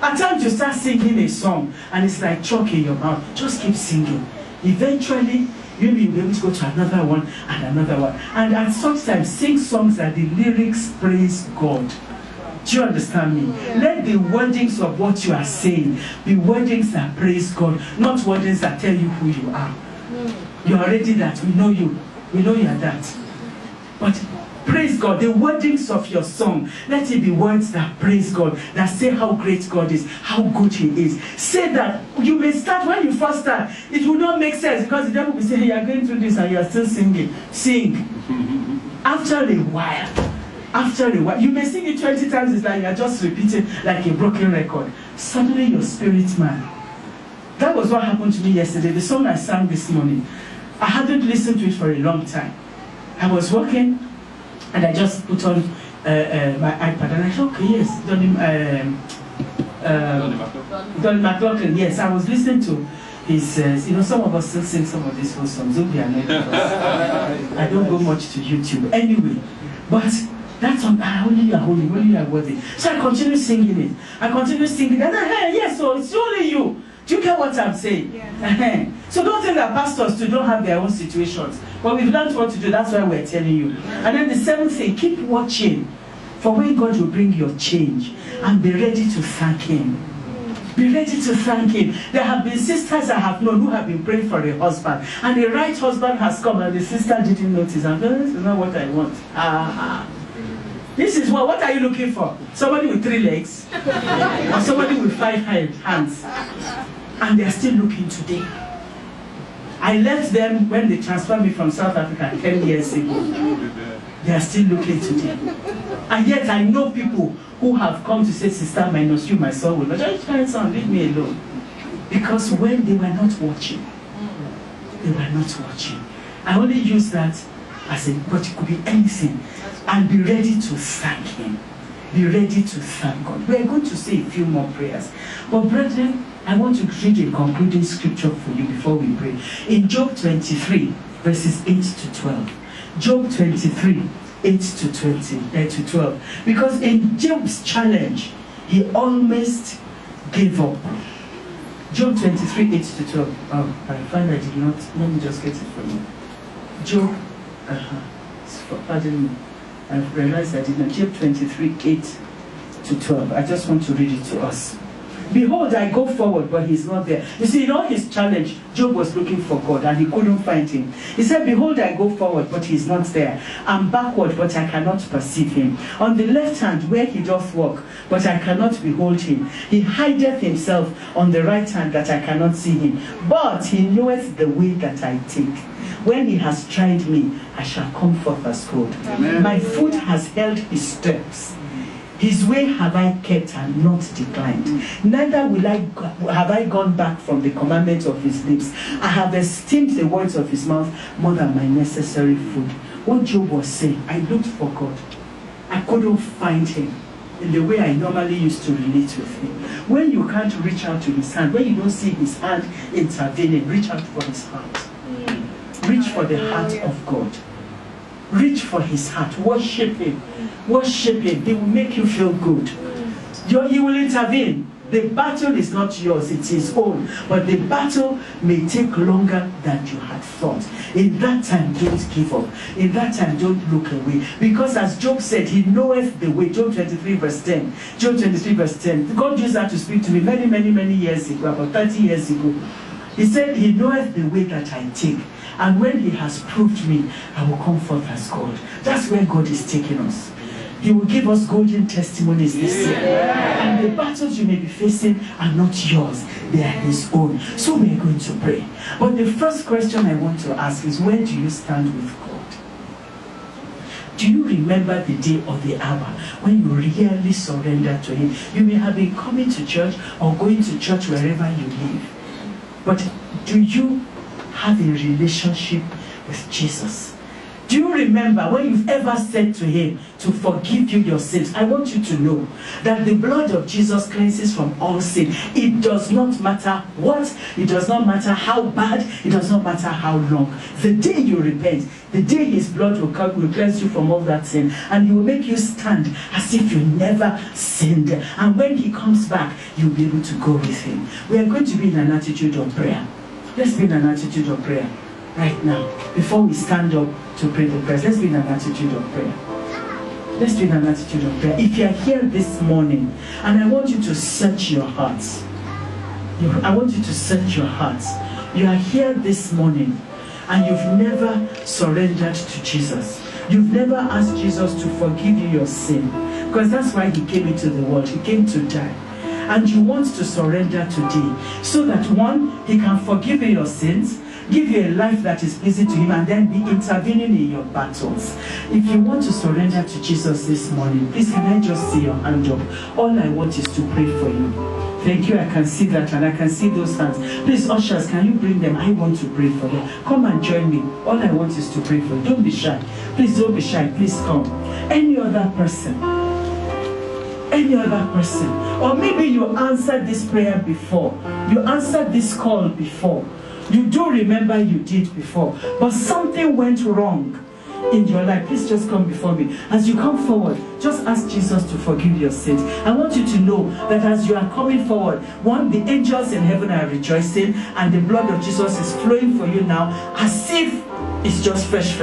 B: At times you start singing a song and it's like chalk in your mouth. Just keep singing. Eventually, maybe you'll be able to go to another one and another one. And at such times, sing songs that the lyrics praise God. Do you understand me? Yeah. Let the wordings of what you are saying be wordings that praise God, not wordings that tell you who you are. You're already that. We know you. We know you are that. But praise God. The wordings of your song, let it be words that praise God, that say how great God is, how good he is. Say that. You may start, when you first start, it will not make sense because the devil will say, hey, you are going through this and you are still singing. Sing. After a while, you may sing it 20 times, it's like you are just repeating like a broken record. Suddenly your spirit man. That was what happened to me yesterday. The song I sang this morning, I hadn't listened to it for a long time. I was working and I just put on my iPad and I thought, okay, yes, Donny McLaughlin, yes, I was listening to his, some of us still sing some of these old songs. I don't go much to YouTube. Anyway, but that song, only you are holy, only you are worthy. So I continue singing it. And yes, so it's only you. Do you get what I'm saying? Yeah. So don't think that pastors too don't have their own situations. But we've learned what to do, that's why we're telling you. And then the 7th thing, keep watching for when God will bring your change. And be ready to thank him. Be ready to thank him. There have been sisters I have known who have been praying for a husband. And the right husband has come and the sister didn't notice. And this is not what I want. This is what are you looking for? Somebody with 3 legs? Or somebody with 5 hands? And they are still looking today. I left them when they transferred me from South Africa 10 years ago. They are still looking today. And yet I know people who have come to say, sister, minus you, my son will not. Just try son, leave me alone. Because when they were not watching, they were not watching. I only use that as a, but it could be anything. And be ready to thank him. Be ready to thank God. We are going to say a few more prayers. But brethren, I want to read a concluding scripture for you before we pray. In Job 23, verses 8 to 12. Job 23, 8 to 12. Because in Job's challenge, he almost gave up. Job 23, 8 to 12. Oh, I find I did not. Let me just get it from you. Job, pardon me. I've realized I did not. Job 23, 8 to 12. I just want to read it to us. Behold, I go forward, but he's not there. You see, in all his challenge, Job was looking for God and he couldn't find him. He said, behold, I go forward, but he's not there. I'm backward, but I cannot perceive him. On the left hand, where he doth walk, but I cannot behold him. He hideth himself on the right hand, that I cannot see him. But he knoweth the way that I take. When he has tried me, I shall come forth as gold. Amen. My foot has held his steps. His way have I kept and not declined. Neither have I gone back from the commandments of his lips. I have esteemed the words of his mouth more than my necessary food. What Job was saying, I looked for God. I couldn't find him in the way I normally used to relate with him. When you can't reach out to his hand, when you don't see his hand intervening, reach out for his heart. Reach for the heart of God. Reach for his heart. Worship him. Worship him. He will make you feel good. He will intervene. The battle is not yours, it's his own. But the battle may take longer than you had thought. In that time, don't give up. In that time, don't look away. Because as Job said, he knoweth the way. Job 23 verse 10. Job 23 verse 10. God used that to speak to me many years ago, about 30 years ago. He said, he knoweth the way that I take. And when he has proved me, I will come forth as gold. That's where God is taking us. He will give us golden testimonies this year. And the battles you may be facing are not yours. They are his own. So we are going to pray. But the first question I want to ask is, where do you stand with God? Do you remember the day or the hour when you really surrendered to him? You may have been coming to church or going to church wherever you live. But do you have a relationship with Jesus? Do you remember when you've ever said to him to forgive you your sins? I want you to know that the blood of Jesus cleanses from all sin. It does not matter what, it does not matter how bad, it does not matter how long. The day you repent, the day his blood will cleanse you from all that sin, and he will make you stand as if you never sinned. And when he comes back, you'll be able to go with him. We are going to be in an attitude of prayer. Let's be in an attitude of prayer right now. Before we stand up to pray the prayers, let's be in an attitude of prayer. Let's be in an attitude of prayer. If you are here this morning, and I want you to search your hearts. I want you to search your hearts. You are here this morning, and you've never surrendered to Jesus. You've never asked Jesus to forgive you your sin. Because that's why he came into the world. He came to die. And you want to surrender today, so that one, he can forgive you your sins, give you a life that is pleasing to him, and then be intervening in your battles. If you want to surrender to Jesus this morning, please can I just see your hand up? All I want is to pray for you. Thank you. I can see that, and I can see those hands. Please, ushers, can you bring them? I want to pray for them. Come and join me. All I want is to pray for you. Don't be shy. Please don't be shy. Please come. Any other person? Any other person? Or maybe you answered this prayer before. You answered this call before. You do remember you did before, but something went wrong in your life. Please just come before me. As you come forward, just ask Jesus to forgive your sins. I want you to know that as you are coming forward, one, the angels in heaven are rejoicing, and the blood of Jesus is flowing for you now, as if it's just fresh.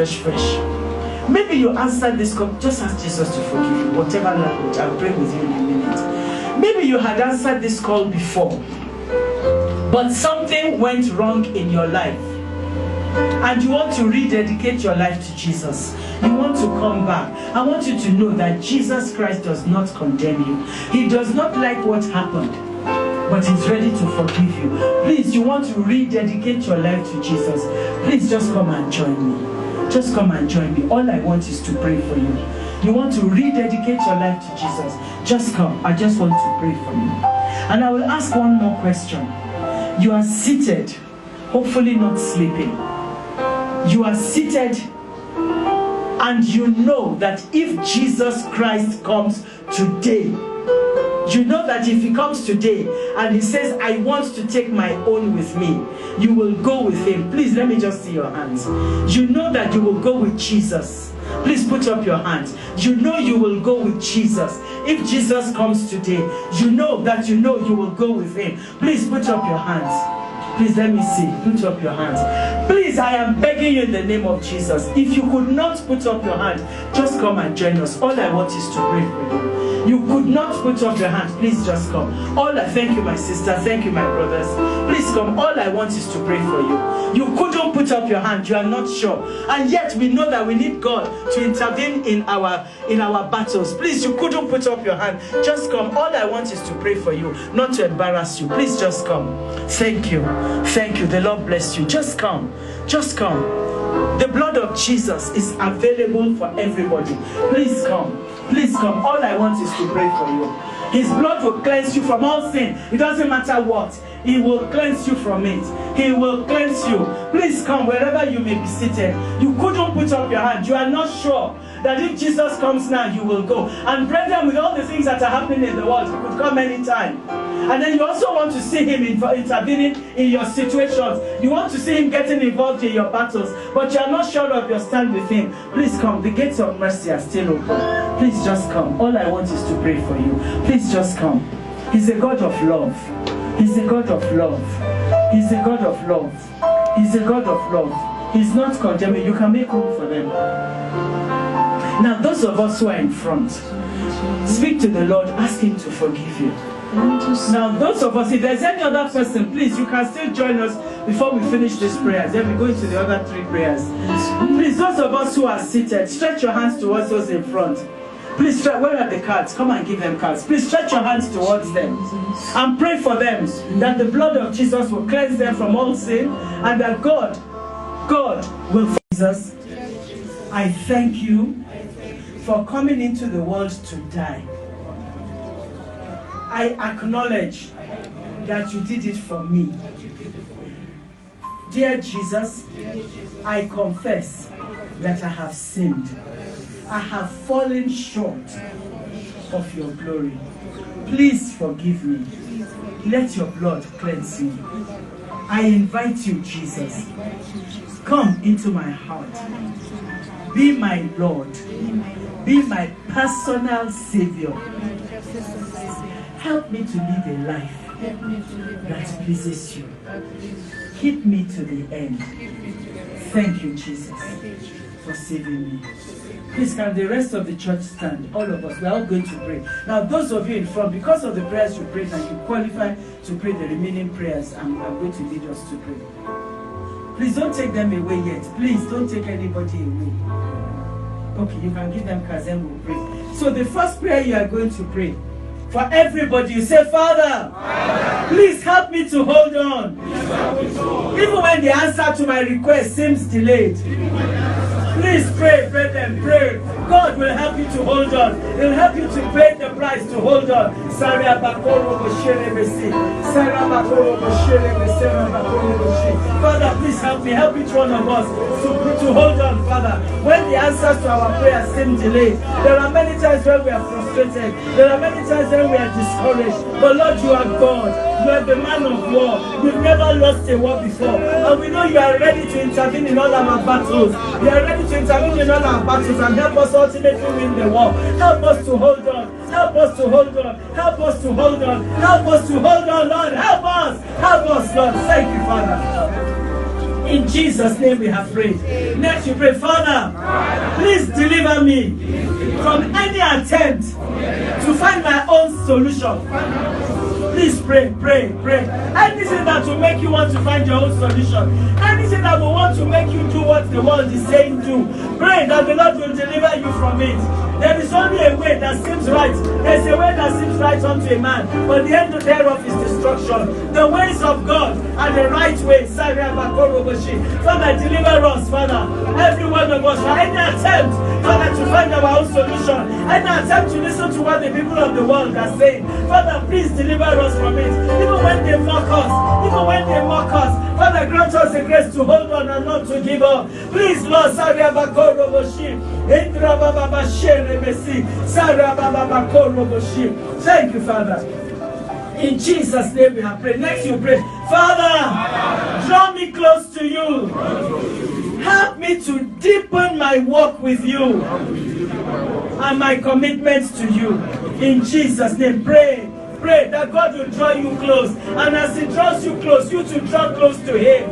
B: Maybe you answered this call. Just ask Jesus to forgive you, whatever language. I'll pray with you in a minute. Maybe you had answered this call before, but something went wrong in your life, and you want to rededicate your life to Jesus. You want to come back. I want you to know that Jesus Christ does not condemn you. He does not like what happened, but he's ready to forgive you. Please, you want to rededicate your life to Jesus. Please just come and join me. Just come and join me. All I want is to pray for you. You want to rededicate your life to Jesus. Just come. I just want to pray for you. And I will ask one more question. You are seated, hopefully not sleeping. You are seated, and you know that if Jesus Christ comes today, you know that if he comes today and he says, I want to take my own with me, you will go with him. Please, let me just see your hands. You know that you will go with Jesus. Please put up your hands. You know you will go with Jesus. If Jesus comes today, you know that you will go with him. Please put up your hands. Please, let me see. Put up your hands. Please, I am begging you in the name of Jesus. If you could not put up your hand, just come and join us. All I want is to pray for you. You could not put up your hand. Please just come. Thank you, my sister. Thank you, my brothers. Please come. All I want is to pray for you. You couldn't put up your hand. You are not sure. And yet we know that we need God to intervene in our battles. Please, you couldn't put up your hand. Just come. All I want is to pray for you, not to embarrass you. Please just come. Thank you. Thank you. The Lord bless you. Just come. Just come. The blood of Jesus is available for everybody. Please come. Please come. All I want is to pray for you. His blood will cleanse you from all sin. It doesn't matter what. He will cleanse you from it. He will cleanse you. Please come wherever you may be seated. You couldn't put up your hand. You are not sure that if Jesus comes now, you will go. And brethren, with all the things that are happening in the world, he could come anytime. And then you also want to see him intervening in your situations. You want to see him getting involved in your battles, but you are not sure of your stand with him. Please come. The gates of mercy are still open. Please just come. All I want is to pray for you. Please just come. He's a God of love. He's a God of love. He's a God of love. He's a God of love. He's not condemning. You can make room for them. Now, those of us who are in front, speak to the Lord. Ask him to forgive you. Now, those of us, if there's any other person, please, you can still join us before we finish this prayer. Then we go into the other 3 prayers. Please, those of us who are seated, stretch your hands towards those in front. Please, where are the cards? Come and give them cards. Please stretch your hands towards them and pray for them that the blood of Jesus will cleanse them from all sin, and that God will forgive Jesus. I thank you for coming into the world to die. I acknowledge that you did it for me. Dear Jesus, I confess that I have sinned. I have fallen short of your glory. Please forgive me. Let your blood cleanse me. I invite you, Jesus. Come into my heart. Be my Lord. Be my personal Savior. Help me to live a life that pleases you. Keep me to the end. Thank you, Jesus, for saving me. Please, can the rest of the church stand? All of us, we are all going to pray. Now, those of you in front, because of the prayers you prayed and you qualify to pray the remaining prayers, I'm going to lead us to pray. Please don't take them away yet. Please don't take anybody away. Okay, you can give them cards and we'll pray. So the first prayer you are going to pray, for everybody, you say, Father, please help me to hold on. Even when the answer to my request seems delayed. Please pray, brethren, pray. God will help you to hold on. He will help you to pay the price to hold on. Father, please help me. Help each one of us to hold on, Father. When the answers to our prayers seem delayed, there are many times when we are frustrated. There are many times when we are discouraged. But Lord, you are God. You are the man of war. You've never lost a war before. And we know you are ready to intervene in all our battles. You are ready to intervene in all our battles and help us ultimately win the war. Help us to hold on. Help us to hold on. Help us to hold on. Help us to hold on, Lord. Help us. Help us, Lord. Thank you, Father. In Jesus' name we have prayed. Next you pray, Father, please deliver me from any attempt to find my own solution. Please pray, pray, pray. Anything that will make you want to find your own solution. Anything that will want to make you do what the world is saying do. Pray that the Lord will deliver you from it. There is only a way that seems right. There's a way that seems right unto a man, but the end thereof is destruction. The ways of God are the right ways. Father, deliver us, Father. Every one of us, for any attempt, Father, to find our own solution, any attempt to listen to what the people of the world are saying. Father, please deliver us from it. Even when they mock us, Father, grant us the grace to hold on and not to give up. Please, Lord, thank you, Father. In Jesus' name we have prayed. Next you pray, Father, draw me close to you. Help me to deepen my walk with you and my commitment to you. In Jesus' name, pray. Pray that God will draw you close. And as He draws you close, you to draw close to Him.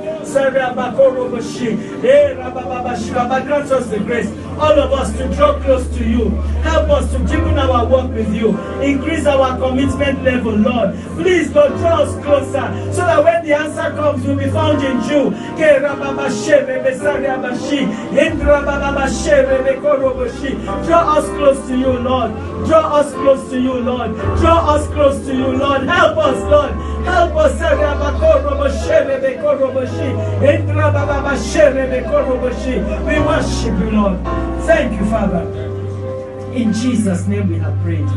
B: Grant us the grace. all of us to draw close to you. Help us to deepen our work with you. Increase our commitment level, Lord. Please, Lord, draw us closer so that when the answer comes, we'll be found in you. Draw us close to you, Lord. Draw us close to you, Lord. Draw us close to you, Lord. Help us, Lord. Help us. We worship you, Lord. Thank you, Father. In Jesus' name we have prayed.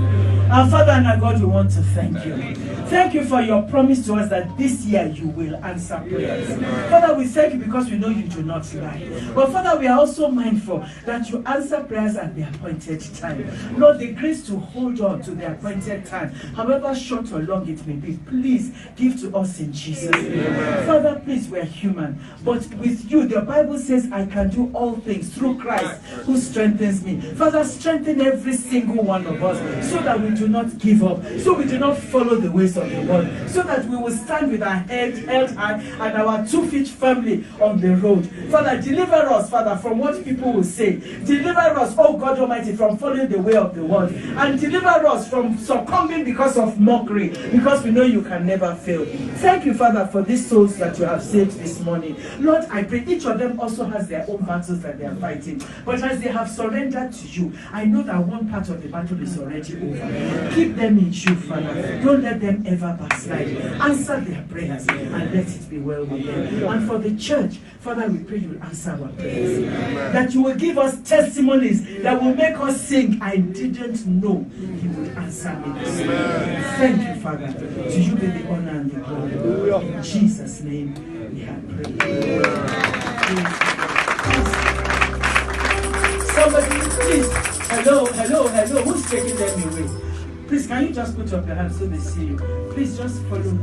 B: Our Father and our God, we want to thank you. Thank you for your promise to us that this year you will answer prayers. Father, we thank you because we know you do not lie. But Father, we are also mindful that you answer prayers at the appointed time. Lord, the grace to hold on to the appointed time, however short or long it may be, please give to us in Jesus' name. Father, please, we're human. But with you, the Bible says, I can do all things through Christ who strengthens me. Father, strengthen every single one of us so that we do not give up, so we do not follow the ways of the world, so that we will stand with our head held high and our 2 feet firmly on the road. Father, deliver us, Father, from what people will say. Deliver us, oh God Almighty, from following the way of the world. And deliver us from succumbing because of mockery, because we know you can never fail. Thank you, Father, for these souls that you have saved this morning. Lord, I pray each of them also has their own battles that they are fighting. But as they have surrendered to you, I know that one part of the battle is already over. Keep them in you, Father. Don't let them ever backslide. Answer their prayers and let it be well with them. And for the church, Father, we pray you will answer our prayers. That you will give us testimonies that will make us sing, I didn't know you would answer me this morning. Thank you, Father. To you be the honor and the glory. In Jesus' name we have prayed. Somebody, please. Hello. Who's taking them away? Please, can you just put up your hands so they see you? Please just follow.